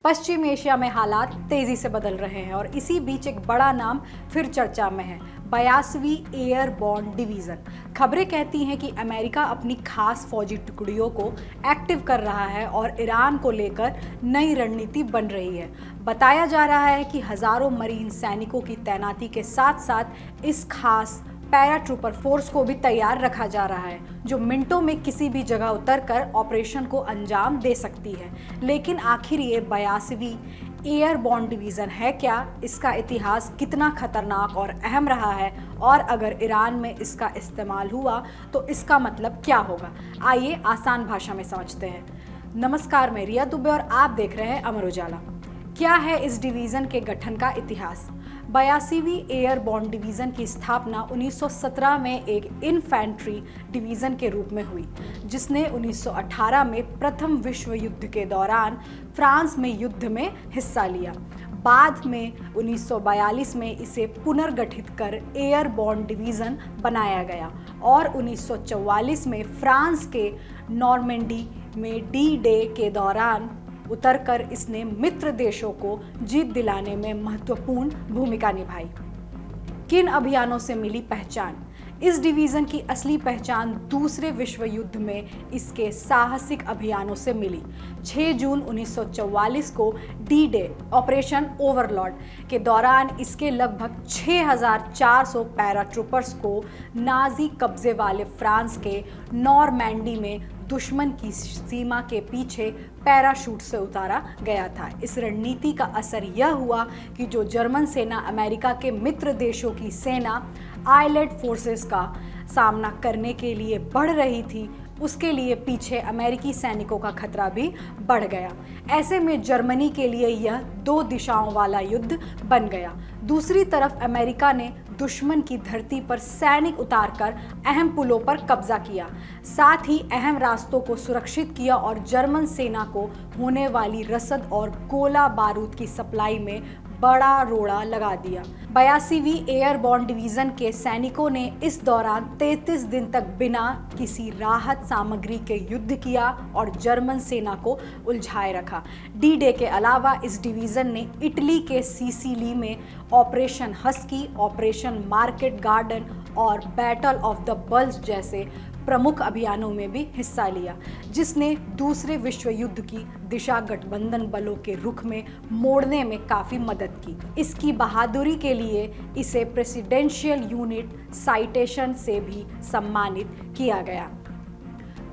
पश्चिम Asia में हालात तेजी से बदल रहे हैं और इसी बीच एक बड़ा नाम फिर चर्चा में है, 82वीं एयरबॉर्न डिवीज़न। खबरें कहती हैं कि अमेरिका अपनी खास फौजी टुकड़ियों को एक्टिव कर रहा है और ईरान को लेकर नई रणनीति बन रही है। बताया जा रहा है कि हजारों मरीन सैनिकों की तैनाती के साथ साथ इस खास पैराट्रूपर फोर्स को भी तैयार रखा जा रहा है, जो मिनटों में किसी भी जगह उतरकर ऑपरेशन को अंजाम दे सकती है। लेकिन आखिर ये 82वीं एयरबॉर्न डिवीज़न है क्या? इसका इतिहास कितना खतरनाक और अहम रहा है, और अगर ईरान में इसका इस्तेमाल हुआ तो इसका मतलब क्या होगा? आइए आसान भाषा में समझते हैं। नमस्कार, मैं रिया दुबे और आप देख रहे हैं अमर उजाला। क्या है इस डिवीज़न के गठन का इतिहास? 82वीं एयरबॉर्न डिवीज़न की स्थापना 1917 में एक इन्फैंट्री डिवीज़न के रूप में हुई, जिसने 1918 में प्रथम विश्व युद्ध के दौरान फ्रांस में युद्ध में हिस्सा लिया। बाद में 1942 में इसे पुनर्गठित कर एयरबॉर्न डिवीज़न बनाया गया और 1944 में फ्रांस के नॉर्मेंडी में डी डे के दौरान उतरकर इसने मित्र देशों को जीत दिलाने में महत्वपूर्ण भूमिका निभाई। किन अभियानों से मिली पहचान? इस डिवीज़न की असली पहचान दूसरे विश्व युद्ध में इसके साहसिक अभियानों से मिली। 6 जून 1944 को डी डे ऑपरेशन ओवरलॉर्ड के दौरान इसके लगभग 6400 पैराट्रूपर्स को नाजी कब्जे वाले फ्रांस के नॉर्मैंडी में दुश्मन की सीमा के पीछे पैराशूट से उतारा गया था। इस रणनीति का असर यह हुआ कि जो जर्मन सेना अमेरिका के मित्र देशों की सेना आइलैंड फोर्सेस का सामना करने के लिए बढ़ रही थी, उसके लिए पीछे अमेरिकी सैनिकों का खतरा भी बढ़ गया। ऐसे में जर्मनी के लिए यह 2 दिशाओं वाला युद्ध बन गया। दूसरी तरफ अमेरिका ने दुश्मन की धरती पर सैनिक उतारकर अहम पुलों पर कब्जा किया, साथ ही अहम रास्तों को सुरक्षित किया और जर्मन सेना को होने वाली रसद और गोला बारूद की सप्लाई में बड़ा रोड़ा लगा दिया। 82वीं एयरबॉर्न डिवीज़न के सैनिकों ने इस दौरान 33 दिन तक बिना किसी राहत सामग्री के युद्ध किया और जर्मन सेना को उलझाए रखा। डी डे के अलावा इस डिवीज़न ने इटली के सिसिली में operation husky, operation market garden और बैटल ऑफ द बल्ज जैसे प्रमुख अभियानों में भी हिस्सा लिया, जिसने दूसरे विश्व युद्ध की दिशा गठबंधन बलों के रुख में मोड़ने में काफ़ी मदद की। इसकी बहादुरी के लिए इसे प्रेसिडेंशियल यूनिट साइटेशन से भी सम्मानित किया गया।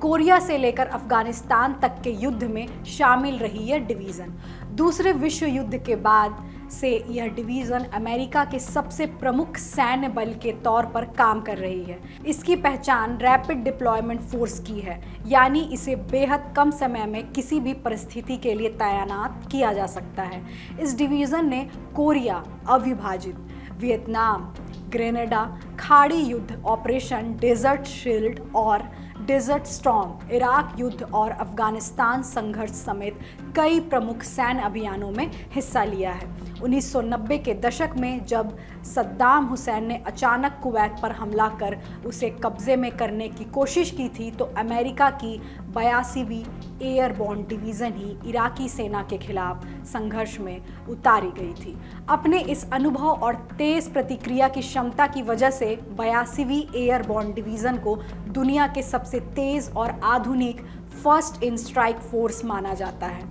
कोरिया से लेकर अफगानिस्तान तक के युद्ध में शामिल रही यह डिवीज़न। दूसरे विश्व युद्ध के बाद से यह डिवीज़न अमेरिका के सबसे प्रमुख सैन्य बल के तौर पर काम कर रही है। इसकी पहचान रैपिड डिप्लॉयमेंट फोर्स की है, यानी इसे बेहद कम समय में किसी भी परिस्थिति के लिए तैनात किया जा सकता है। इस डिवीज़न ने कोरिया, अविभाजित, वियतनाम, ग्रेनेडा, खाड़ी युद्ध, ऑपरेशन डेजर्ट शील्ड और डेजर्ट स्टॉर्म, इराक युद्ध और अफगानिस्तान संघर्ष समेत कई प्रमुख सैन्य अभियानों में हिस्सा लिया है। 1990 के दशक में जब सद्दाम हुसैन ने अचानक कुवैत पर हमला कर उसे कब्जे में करने की कोशिश की थी, तो अमेरिका की 82वीं एयरबॉर्न डिवीज़न ही इराकी सेना के खिलाफ संघर्ष में उतारी गई थी। अपने इस अनुभव और तेज प्रतिक्रिया की क्षमता की वजह से 82वीं एयरबॉर्न डिवीज़न को दुनिया के सबसे तेज और आधुनिक फर्स्ट इन स्ट्राइक फोर्स माना जाता है।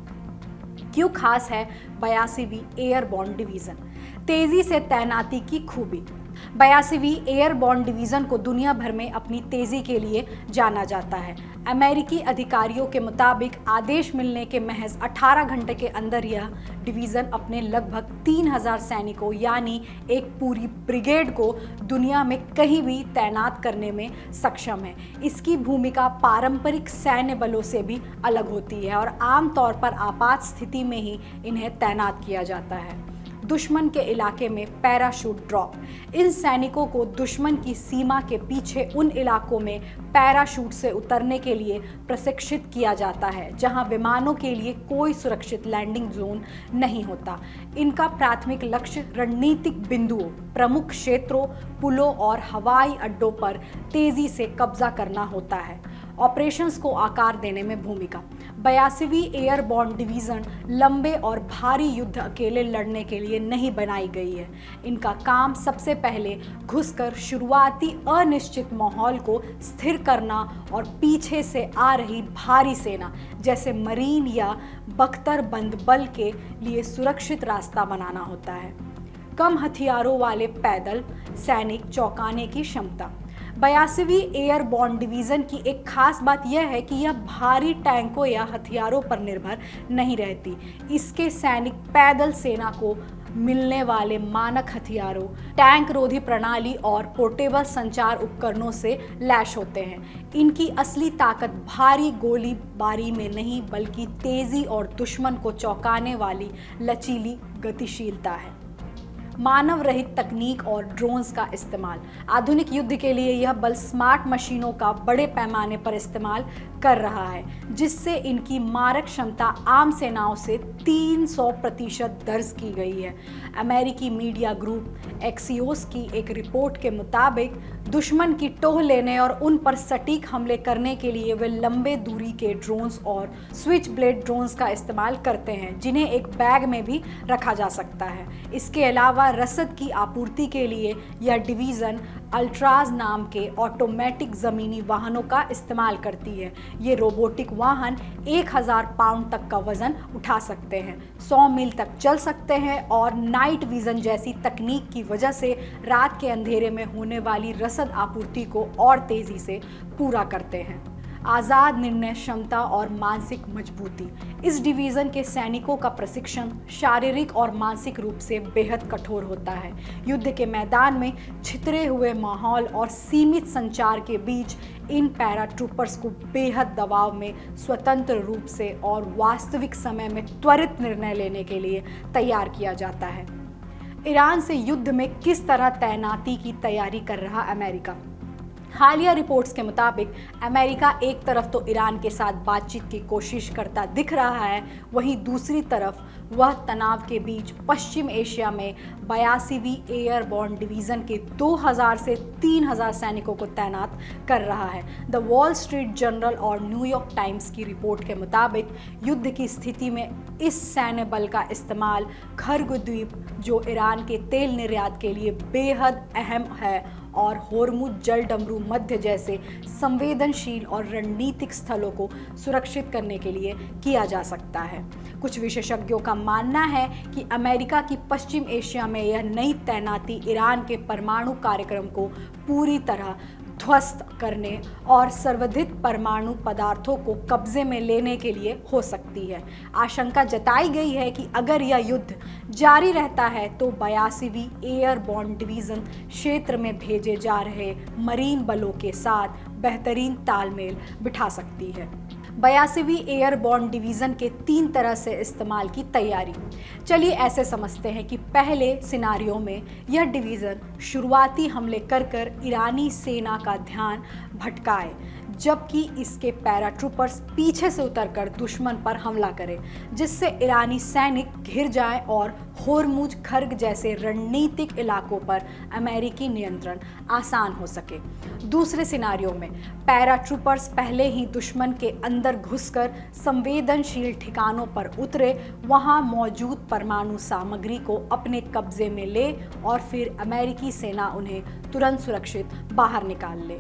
क्यों खास है 82वीं एयरबॉर्न डिवीज़न? तेजी से तैनाती की खूबी। 82वीं एयरबॉर्न डिवीज़न को दुनिया भर में अपनी तेज़ी के लिए जाना जाता है। अमेरिकी अधिकारियों के मुताबिक आदेश मिलने के महज 18 घंटे के अंदर यह डिवीज़न अपने लगभग 3000 सैनिकों यानी एक पूरी ब्रिगेड को दुनिया में कहीं भी तैनात करने में सक्षम है। इसकी भूमिका पारंपरिक सैन्य बलों से भी अलग होती है और आमतौर पर आपात स्थिति में ही इन्हें तैनात किया जाता है। दुश्मन के इलाके में पैराशूट ड्रॉप। इन सैनिकों को दुश्मन की सीमा के पीछे उन इलाकों में पैराशूट से उतरने के लिए प्रशिक्षित किया जाता है जहां विमानों के लिए कोई सुरक्षित लैंडिंग जोन नहीं होता। इनका प्राथमिक लक्ष्य रणनीतिक बिंदुओं, प्रमुख क्षेत्रों, पुलों और हवाई अड्डों पर तेजी से कब्जा करना होता है। ऑपरेशंस को आकार देने में भूमिका। 82वीं एयरबॉर्न डिवीज़न लंबे और भारी युद्ध अकेले लड़ने के लिए नहीं बनाई गई है। इनका काम सबसे पहले घुसकर शुरुआती अनिश्चित माहौल को स्थिर करना और पीछे से आ रही भारी सेना जैसे मरीन या बख्तरबंद बल के लिए सुरक्षित रास्ता बनाना होता है। कम हथियारों वाले पैदल सैनिक चौंकाने की क्षमता। 82वीं एयरबॉर्न डिवीज़न की एक खास बात यह है कि यह भारी टैंकों या हथियारों पर निर्भर नहीं रहती। इसके सैनिक पैदल सेना को मिलने वाले मानक हथियारों, टैंक रोधी प्रणाली और पोर्टेबल संचार उपकरणों से लैस होते हैं। इनकी असली ताकत भारी गोलीबारी में नहीं बल्कि तेजी और दुश्मन को चौंकाने वाली लचीली गतिशीलता है। मानव रहित तकनीक और ड्रोन्स का इस्तेमाल। आधुनिक युद्ध के लिए यह बल स्मार्ट मशीनों का बड़े पैमाने पर इस्तेमाल कर रहा है, जिससे इनकी मारक क्षमता आम सेनाओं से 300% दर्ज की गई है। अमेरिकी मीडिया ग्रुप एक्सियोस की एक रिपोर्ट के मुताबिक दुश्मन की टोह लेने और उन पर सटीक हमले करने के लिए वे लंबे दूरी के ड्रोन्स और स्विच ब्लेड ड्रोन्स का इस्तेमाल करते हैं, जिन्हें एक बैग में भी रखा जा सकता है। इसके अलावा रसद की आपूर्ति के लिए यह डिवीज़न अल्ट्राज नाम के ऑटोमेटिक ज़मीनी वाहनों का इस्तेमाल करती है। ये रोबोटिक वाहन 1000 पाउंड तक का वज़न उठा सकते हैं, 100 मील तक चल सकते हैं और नाइट विज़न जैसी तकनीक की वजह से रात के अंधेरे में होने वाली रसद आपूर्ति को और तेज़ी से पूरा करते हैं। आज़ाद निर्णय क्षमता और मानसिक मजबूती। इस डिवीज़न के सैनिकों का प्रशिक्षण शारीरिक और मानसिक रूप से बेहद कठोर होता है। युद्ध के मैदान में छितरे हुए माहौल और सीमित संचार के बीच इन पैराट्रूपर्स को बेहद दबाव में स्वतंत्र रूप से और वास्तविक समय में त्वरित निर्णय लेने के लिए तैयार किया जाता है। ईरान से युद्ध में किस तरह तैनाती की तैयारी कर रहा अमेरिका। हालिया रिपोर्ट्स के मुताबिक अमेरिका एक तरफ तो ईरान के साथ बातचीत की कोशिश करता दिख रहा है, वहीं दूसरी तरफ वह तनाव के बीच पश्चिम एशिया में 82वीं एयरबॉर्न डिवीज़न के 2000 से 3000 सैनिकों को तैनात कर रहा है। द वॉल स्ट्रीट जर्नल और न्यूयॉर्क टाइम्स की रिपोर्ट के मुताबिक युद्ध की स्थिति में इस सैन्य बल का इस्तेमाल खर्ग द्वीप, जो ईरान के तेल निर्यात के लिए बेहद अहम है, और होर्मुज जल डमरू मध्य जैसे संवेदनशील और रणनीतिक स्थलों को सुरक्षित करने के लिए किया जा सकता है। कुछ विशेषज्ञों का मानना है कि अमेरिका की पश्चिम एशिया में यह नई तैनाती ईरान के परमाणु कार्यक्रम को पूरी तरह ध्वस्त करने और सर्वाधिक परमाणु पदार्थों को कब्जे में लेने के लिए हो सकती है। आशंका जताई गई है कि अगर यह युद्ध जारी रहता है तो 82वीं एयरबॉर्न डिवीज़न क्षेत्र में भेजे जा रहे मरीन बलों के साथ बेहतरीन तालमेल बिठा सकती है। 82वीं एयरबॉर्न डिवीज़न के 3 तरह से इस्तेमाल की तैयारी। चलिए ऐसे समझते हैं कि पहले सिनारियो में यह डिवीज़न शुरुआती हमले कर ईरानी सेना का ध्यान भटकाए, जबकि इसके पैराट्रूपर्स पीछे से उतरकर दुश्मन पर हमला करें, जिससे ईरानी सैनिक घिर जाएं और होर्मुज खर्ग जैसे रणनीतिक इलाकों पर अमेरिकी नियंत्रण आसान हो सके। दूसरे सिनारियो में पैराट्रूपर्स पहले ही दुश्मन के अंदर घुसकर संवेदनशील ठिकानों पर उतरे, वहां मौजूद परमाणु सामग्री को अपने कब्जे में ले और फिर अमेरिकी सेना उन्हें तुरंत सुरक्षित बाहर निकाल ले।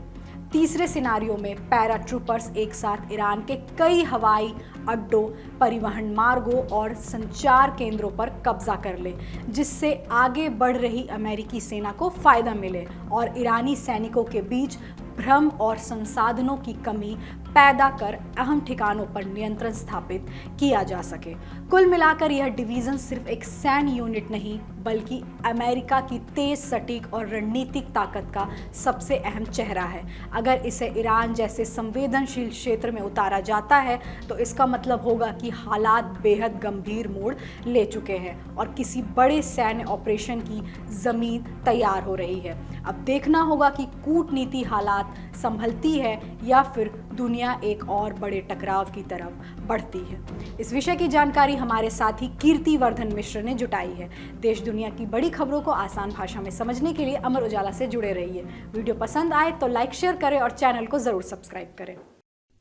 तीसरे सिनारियो में पैराट्रूपर्स एक साथ ईरान के कई हवाई अड्डों, परिवहन मार्गों और संचार केंद्रों पर कब्जा कर ले, जिससे आगे बढ़ रही अमेरिकी सेना को फायदा मिले और ईरानी सैनिकों के बीच भ्रम और संसाधनों की कमी पैदा कर अहम ठिकानों पर नियंत्रण स्थापित किया जा सके। कुल मिलाकर यह डिवीज़न सिर्फ एक सैन्य यूनिट नहीं बल्कि अमेरिका की तेज, सटीक और रणनीतिक ताकत का सबसे अहम चेहरा है। अगर इसे ईरान जैसे संवेदनशील क्षेत्र में उतारा जाता है तो इसका मतलब होगा कि हालात बेहद गंभीर मोड़ ले चुके हैं और किसी बड़े सैन्य ऑपरेशन की ज़मीन तैयार हो रही है। अब देखना होगा कि कूटनीति हालात संभलती है या फिर दुनिया एक और बड़े टकराव की तरफ बढ़ती है। इस विषय की जानकारी हमारे साथी कीर्तिवर्धन मिश्र ने जुटाई है। देश दुनिया की बड़ी खबरों को आसान भाषा में समझने के लिए अमर उजाला से जुड़े रहिए। वीडियो पसंद आए तो लाइक, शेयर करें और चैनल को ज़रूर सब्सक्राइब करें।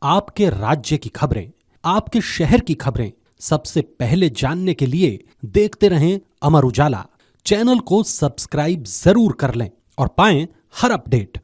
आपके राज्य की खबरें, आपके शहर की खबरें सबसे पहले जानने के लिए देखते रहें अमर उजाला। चैनल को सब्सक्राइब जरूर कर लें और पाएं हर अपडेट।